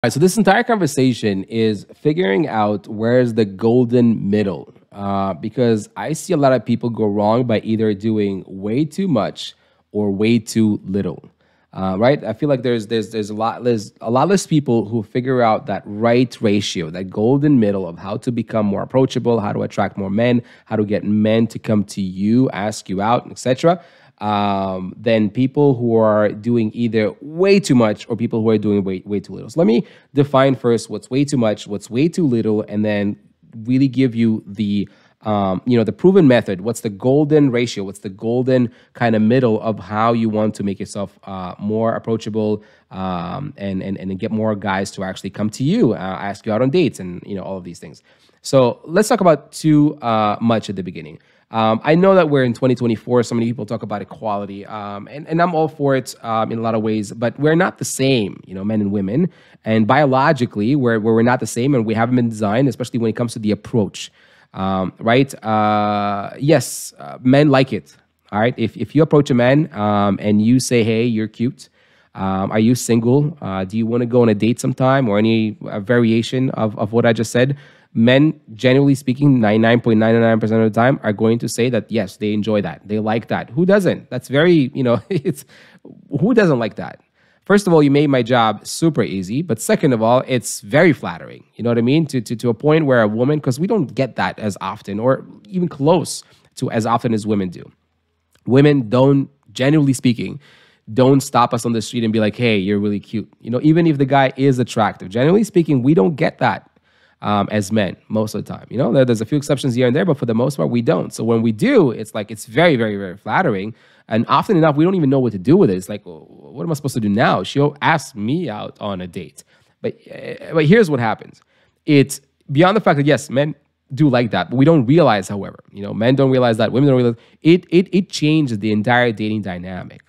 Right, so this entire conversation is figuring out where's the golden middle. Because I see a lot of people go wrong by either doing way too much or way too little. Right? I feel like there's a lot less people who figure out that right ratio, that golden middle of how to become more approachable, how to attract more men, how to get men to come to you, ask you out, etc. Than people who are doing either way too much or people who are doing way too little. So let me define first what's way too much, what's way too little, and then really give you the proven method. What's the golden ratio? What's the golden kind of middle of how you want to make yourself more approachable, and get more guys to actually come to you, ask you out on dates, and all of these things. So let's talk about too much at the beginning. I know that we're in 2024. So many people talk about equality, and I'm all for it in a lot of ways. But we're not the same, men and women. And biologically, we're not the same, and we haven't been designed, especially when it comes to the approach. Right? Yes, men like it. All right. If you approach a man and you say, "Hey, you're cute. Are you single? Do you want to go on a date sometime?" or any variation of what I just said, men, generally speaking, 99.99% of the time are going to say that, yes, they enjoy that. They like that. Who doesn't? That's very, it's who doesn't like that? First of all, you made my job super easy. But second of all, it's very flattering. You know what I mean? To a point where a woman, because we don't get that as often or even close to as often as women do. Women don't, generally speaking, don't stop us on the street and be like, "Hey, you're really cute." Even if the guy is attractive, generally speaking, we don't get that as men most of the time. There's a few exceptions here and there, but for the most part, we don't. So when we do, it's like, it's very, very, very flattering. And often enough, we don't even know what to do with it. It's like, well, what am I supposed to do now? She'll ask me out on a date. But here's what happens. It's beyond the fact that, yes, men do like that, but we don't realize, however, men don't realize that, women don't realize it changes the entire dating dynamic,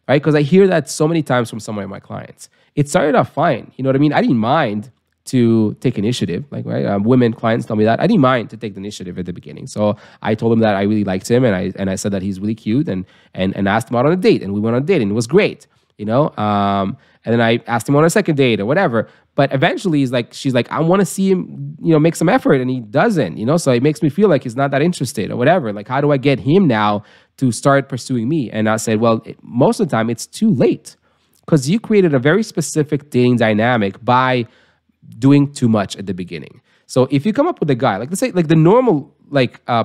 right? Because I hear that so many times from some of my clients. It started off fine. You know what I mean? I didn't mind to take initiative, women clients tell me that I didn't mind to take the initiative at the beginning. So I told him that I really liked him, and I said that he's really cute, and asked him out on a date, and we went on a date, and it was great, and then I asked him on a second date or whatever. But eventually, she's like, I want to see him, make some effort, and he doesn't, So it makes me feel like he's not that interested or whatever. Like, how do I get him now to start pursuing me? And I said, well, most of the time it's too late, because you created a very specific dating dynamic by doing too much at the beginning. So if you come up with a guy, let's say, the normal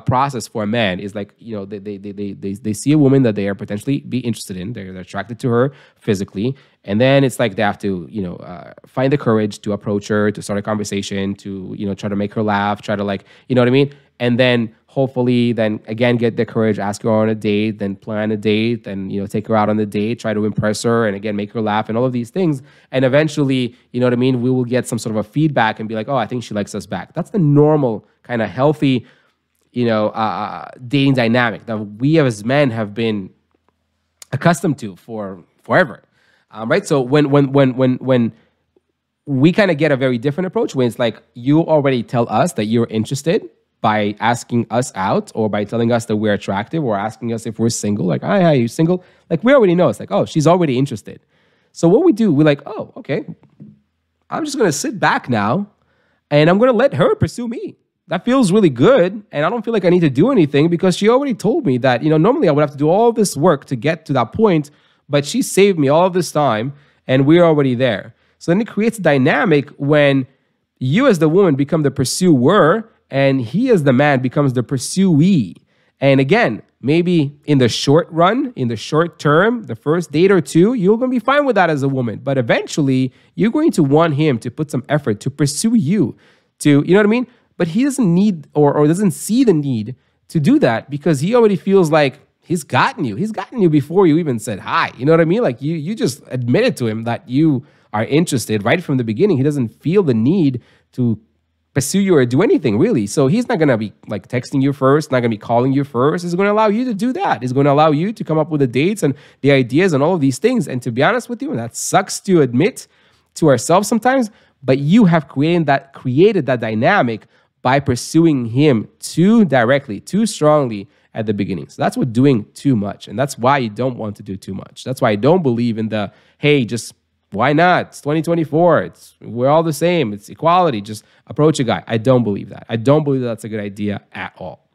process for a man is they see a woman that they are potentially be interested in, they're attracted to her physically, and then it's like they have to find the courage to approach her, to start a conversation, to try to make her laugh, try to what I mean, and then hopefully then again get the courage, ask her on a date, then plan a date, then take her out on the date, try to impress her, and again make her laugh, and all of these things, and eventually what I mean, we will get some sort of a feedback and be like, oh, I think she likes us back. That's the normal kind of healthy dating dynamic that we as men have been accustomed to for forever, right? So when we kind of get a very different approach, when it's like you already tell us that you're interested by asking us out, or by telling us that we're attractive, or asking us if we're single, like, hi, are you single? Like, we already know. It's like, oh, she's already interested. So what we do, we're like, oh, okay, I'm just going to sit back now, and I'm going to let her pursue me. That feels really good, and I don't feel like I need to do anything, because she already told me that, normally I would have to do all this work to get to that point, but she saved me all this time, and we're already there. So then it creates a dynamic when you as the woman become the pursuer, and he as the man becomes the pursuee. And again, maybe in the short run, in the short term, the first date or two, you're going to be fine with that as a woman. But eventually, you're going to want him to put some effort to pursue you, to, you know what I mean? But he doesn't need or doesn't see the need to do that, because he already feels like he's gotten you. He's gotten you before you even said hi. You know what I mean? Like, you just admitted to him that you are interested right from the beginning. He doesn't feel the need to pursue you or do anything, really. So he's not going to be texting you first, not going to be calling you first. He's going to allow you to do that. He's going to allow you to come up with the dates and the ideas and all of these things. And to be honest with you, and that sucks to admit to ourselves sometimes, but you have created that dynamic by pursuing him too directly, too strongly at the beginning. So that's what doing too much. And that's why you don't want to do too much. That's why I don't believe in the, hey, just Why not? It's 2024. We're all the same. It's equality. Just approach a guy. I don't believe that. I don't believe that's a good idea at all.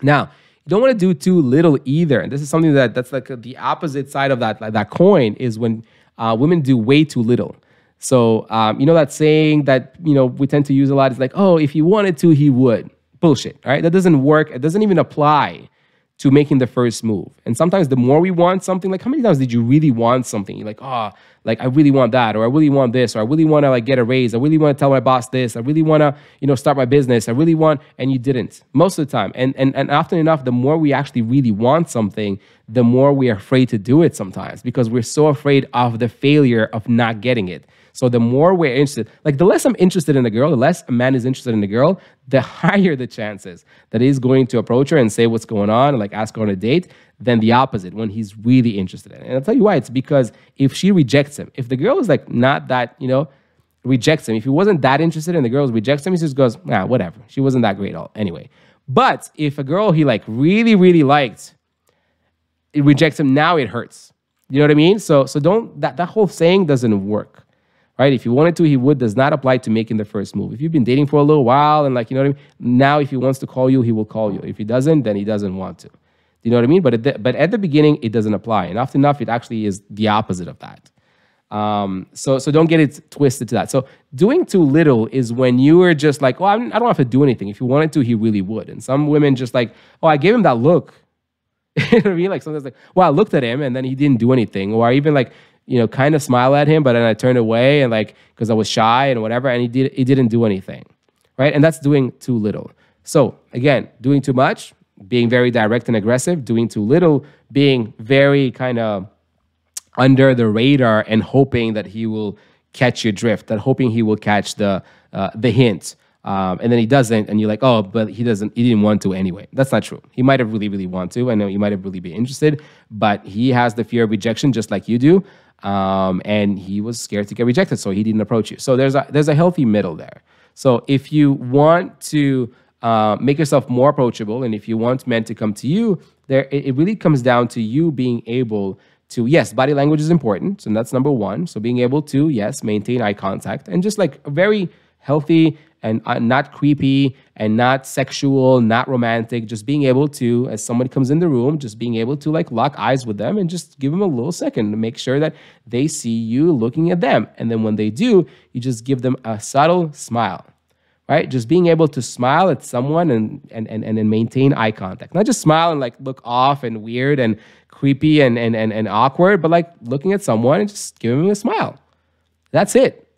Now, you don't want to do too little either. And this is something that's like the opposite side of that coin is when women do way too little. So, that saying that, we tend to use a lot is like, oh, if he wanted to, he would. Bullshit, right? That doesn't work. It doesn't even apply to making the first move. And sometimes the more we want something, like how many times did you really want something? You're like, oh, like I really want that, or I really want this, or I really want to like get a raise. I really want to tell my boss this. I really want to, start my business. I really want, and you didn't most of the time. And often enough, the more we actually really want something, the more we are afraid to do it sometimes because we're so afraid of the failure of not getting it. So the more we're interested, like the less I'm interested in a girl, the less a man is interested in a girl, the higher the chances that he's going to approach her and say what's going on and like ask her on a date than the opposite when he's really interested in it. And I'll tell you why. It's because if she rejects him, if the girl is like not that, rejects him, if he wasn't that interested and the girl rejects him, he just goes, nah, whatever. She wasn't that great at all anyway. But if a girl he like really, really liked, it rejects him, now it hurts. You know what I mean? So don't, that whole saying doesn't work. Right? If you wanted to, he would, does not apply to making the first move. If you've been dating for a little while and like, you know what I mean? Now, if he wants to call you, he will call you. If he doesn't, then he doesn't want to. Do you know what I mean? But at the beginning, it doesn't apply. And often enough, it actually is the opposite of that. So don't get it twisted to that. So doing too little is when you are just like, oh, I don't have to do anything. If you wanted to, he really would. And some women just like, oh, I gave him that look. You know what I mean? Like sometimes like, well, I looked at him and then he didn't do anything. Or even like, kind of smile at him, but then I turned away and like, because I was shy and whatever, and he didn't do anything, right? And that's doing too little. So again, doing too much, being very direct and aggressive, doing too little, being very kind of under the radar and hoping that he will catch your drift, that hoping he will catch the hint. And then he doesn't, and you're like, oh, but he didn't want to anyway. That's not true. He might have really, really want to. I know you might have really been interested, but he has the fear of rejection just like you do. And he was scared to get rejected, so he didn't approach you. So there's a healthy middle there. So if you want to make yourself more approachable, and if you want men to come to you, it really comes down to you being able to, yes, body language is important, and that's number one. So being able to, yes, maintain eye contact and just like a very healthy and not creepy and not sexual, not romantic, just being able to, as somebody comes in the room, just being able to like lock eyes with them and just give them a little second to make sure that they see you looking at them. And then when they do, you just give them a subtle smile, right? Just being able to smile at someone and maintain eye contact. Not just smile and like look off and weird and creepy and awkward, but like looking at someone and just giving them a smile. That's it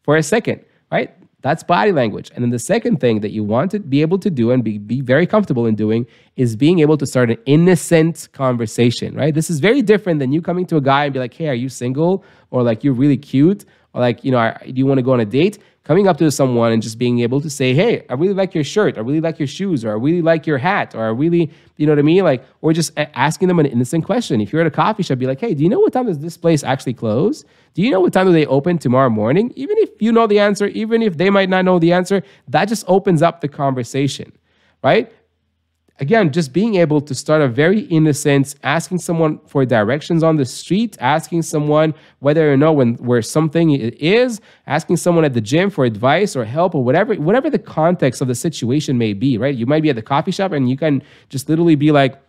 for a second, right? That's body language. And then the second thing that you want to be able to do and be very comfortable in doing is being able to start an innocent conversation, right? This is very different than you coming to a guy and be like, hey, are you single? Or like, you're really cute. Or like, do you want to go on a date? Coming up to someone and just being able to say, hey, I really like your shirt. I really like your shoes. Or I really like your hat. Or I really, you know what I mean? Like, or just asking them an innocent question. If you're at a coffee shop, be like, hey, do you know what time does this place actually close? Do you know what time do they open tomorrow morning? Even if you know the answer, even if they might not know the answer, that just opens up the conversation, right? Again, just being able to start a very innocent, asking someone for directions on the street, asking someone whether or not where something is, asking someone at the gym for advice or help or whatever the context of the situation may be, right? You might be at the coffee shop and you can just literally be like,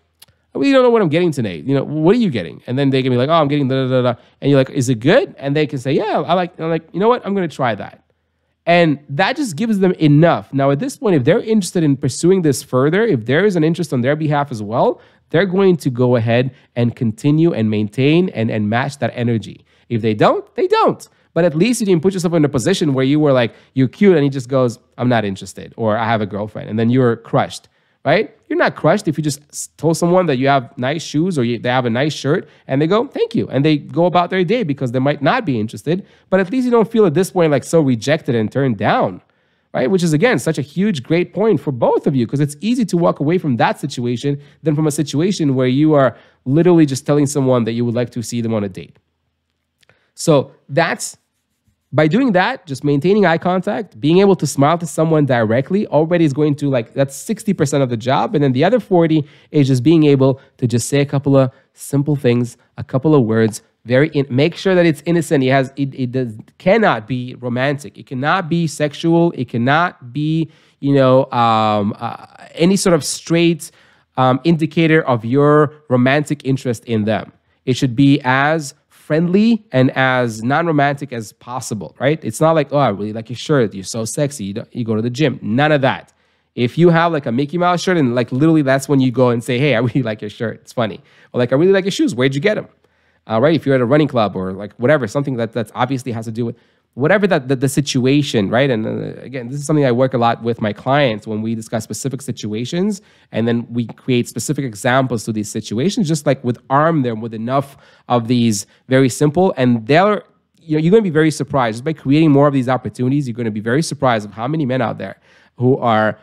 I really don't know what I'm getting tonight. What are you getting? And then they can be like, oh, I'm getting da da da da. And you're like, is it good? And they can say, yeah, I'm like, you know what? I'm going to try that. And that just gives them enough. Now, at this point, if they're interested in pursuing this further, if there is an interest on their behalf as well, they're going to go ahead and continue and maintain and match that energy. If they don't, they don't. But at least you didn't put yourself in a position where you were like, you're cute, and he just goes, I'm not interested, or I have a girlfriend, and then you're crushed, right? You're not crushed if you just told someone that you have nice shoes or they have a nice shirt and they go, thank you. And they go about their day because they might not be interested. But at least you don't feel at this point like so rejected and turned down, right? Which is, again, such a huge, great point for both of you because it's easy to walk away from that situation than from a situation where you are literally just telling someone that you would like to see them on a date. So by doing that, just maintaining eye contact, being able to smile to someone directly already is going to that's 60% of the job. And then the other 40 is just being able to just say a couple of simple things, a couple of words, Make sure that it's innocent. Cannot be romantic. It cannot be sexual. It cannot be, any sort of straight indicator of your romantic interest in them. It should be as friendly and as non-romantic as possible, right? It's not like, oh, I really like your shirt. You're so sexy. You go to the gym. None of that. If you have like a Mickey Mouse shirt and like literally that's when you go and say, hey, I really like your shirt. It's funny. Or like, I really like your shoes. Where'd you get them? Right? If you're at a running club or like whatever, something that's obviously has to do with whatever the situation, right? And again, this is something I work a lot with my clients when we discuss specific situations, and then we create specific examples to these situations, just like arm them with enough of these very simple, and you're going to be very surprised just by creating more of these opportunities. You're going to be very surprised of how many men out there who are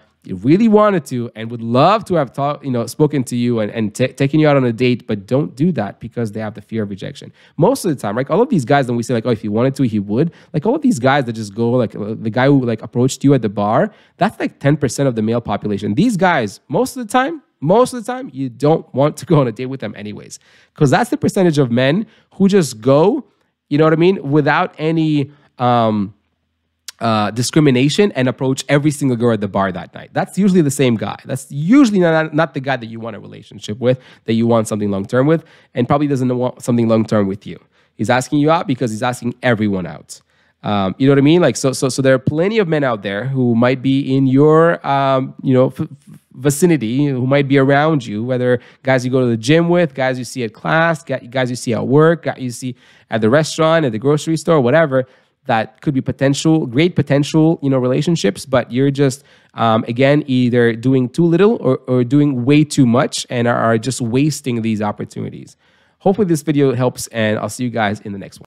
really wanted to and would love to have spoken to you and taken you out on a date, but don't do that because they have the fear of rejection. Most of the time, right? All of these guys, when we say like, oh, if he wanted to, he would. Like all of these guys that just go, like the guy who like approached you at the bar, that's like 10% of the male population. These guys, most of the time, you don't want to go on a date with them anyways, because that's the percentage of men who just go, you know what I mean, without any discrimination and approach every single girl at the bar that night. That's usually the same guy. That's usually not the guy that you want a relationship with, that you want something long-term with, and probably doesn't want something long-term with you. He's asking you out because he's asking everyone out. You know what I mean? Like, so there are plenty of men out there who might be in your, vicinity, who might be around you, whether guys you go to the gym with, guys you see at class, guys you see at work, guys you see at the restaurant, at the grocery store, whatever, that could be great potential, relationships, but you're just, again, either doing too little or doing way too much and are just wasting these opportunities. Hopefully this video helps, and I'll see you guys in the next one.